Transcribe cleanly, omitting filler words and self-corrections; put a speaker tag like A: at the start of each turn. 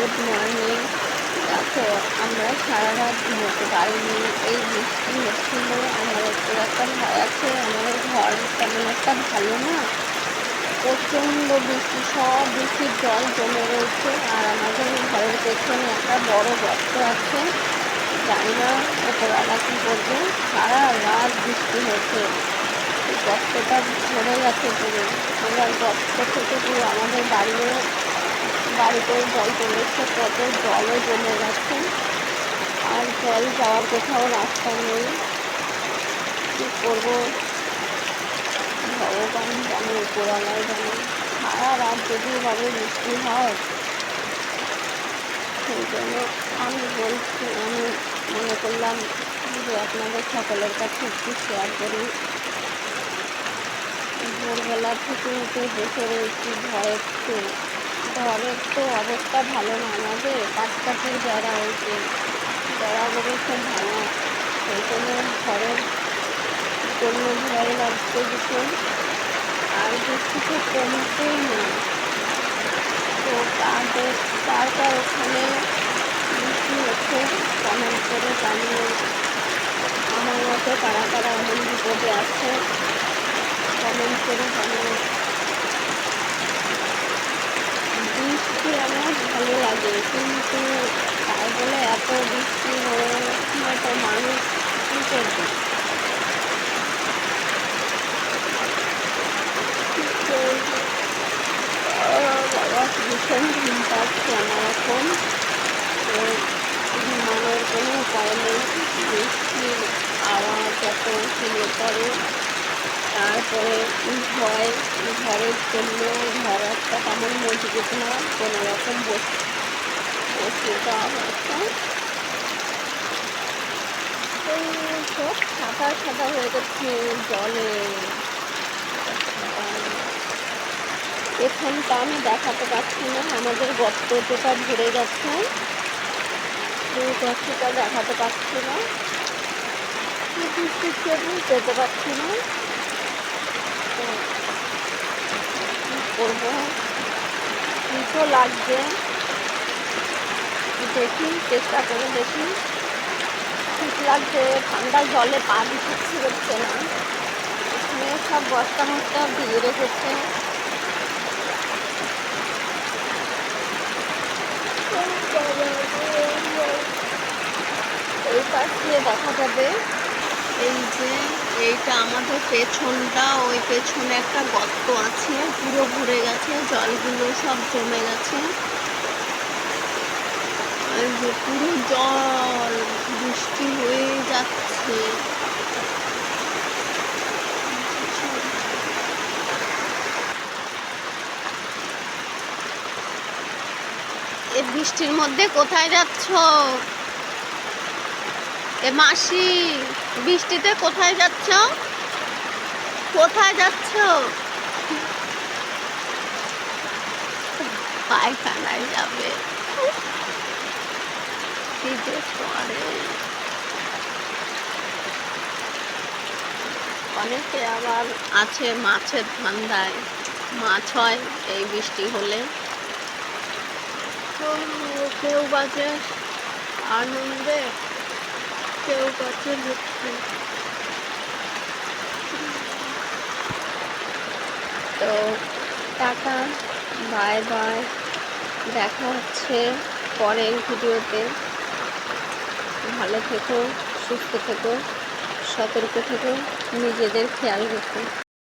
A: Good morning. দেখো, আমরা সারা রাত ঘুমোতে পারিনি, এই বৃষ্টি হচ্ছিল। আমার একটু একটা ভয় আছে, আমার ঘর তেমন একটা ভালো না, প্রচণ্ড বৃষ্টি, সব বৃষ্টির জল জমে রয়েছে। আর আমাদের ঘরের পেছনে একটা বড় গর্ত আছে, জানি না ওপরওয়ালা কি করবে। সারা রাত বৃষ্টি হচ্ছে, গর্তটা ভরে গেছে পুরো। এবার গর্ত থেকে পুরো আমাদের বাড়িতেও জল চলে এসছে, কত জলও জমে গেছে। আর জল যাওয়ার কোথাও রাস্তা নেই, কি করবো ভগবান জানে, উপরওয়ালাই জানে। সারা রাত যদি এভাবে বৃষ্টি হয়, সেই জন্য আমি মনে করলাম যে আপনাদের সকলের কাছে একটু শেয়ার করি। ভোরবেলা থেকে উঠে বসে রয়েছি, ঘরের তো অবস্থা ভালো না, আমাদের কাছাকাছির বেড়া হয়েছে, বেড়াগুলো খুব ভাঙা, সেই জন্য ঘরের জন্য ভয় লাগছে ভীষণ। আর বৃষ্টি তো কমতেই না, তো তারপর ওখানে বৃষ্টি হচ্ছে, কমেন্ট করে জানিয়ে আমার মতো কারা কারা এমন বিপদে আছে, কমেন্ট করে জানিয়ে। বৃষ্টি আমার ভালো লাগে, কিন্তু তাই বলে এত বৃষ্টি হয়ে হয়তো মানুষ কি করবে। বাবা, ভীষণ ঘুম পাচ্ছে আমার এখন, তো ঘুমানোর কোনো উপায় নেই। বৃষ্টির আওয়াজ এত শুনে পড়ে, তারপরে ঘরের জন্য ঘর একটা তেমন মজবুত না, কোনো রকম বসে দেওয়া হয়েছে, সব ছাতা হয়ে গেছে জলে। এখানটা আমি দেখাতে পারছি না, আমাদের গর্ত যেটা ভরে গেছে, এই গর্তটা দেখাতে পারছি না, যেতে পারছি না, কি করবো, শীতও লাগছে। দেখি, চেষ্টা করে দেখি। শীত লাগছে, ঠান্ডা জলে পা দিতে ইচ্ছে করছে না। এখানে সব বস্তা দিয়ে রেখেছে, এই পাশ দিয়ে দেখা যাবে। এই যে এইটা আমাদের পেছনটা, ওই পেছনে একটা গর্ত আছে, পুরো ভরে গেছে, জলগুলো সব জমে গেছে। এই যে পুরো জল, বৃষ্টি হয়ে যাচ্ছে। এই বৃষ্টির মধ্যে কোথায় যাচ্ছ? এ মাসি, বৃষ্টিতে কোথায় যাচ্ছ? কোথায় যাচ্ছ? পায়খানায় যাবে, কি যে করে। অনেকে আবার আছে মাছের ধান্দায়, মাছ হয় এই বৃষ্টি হলে। কেউ বাঁচে আনন্দে, কেউ বাঁচে দুঃখে। তো টাটা, বাই বাই, দেখা হচ্ছে পরের ভিডিওতে। ভালো থেকো, সুস্থ থেকো, সতর্ক থেকো, নিজেদের খেয়াল রেখো।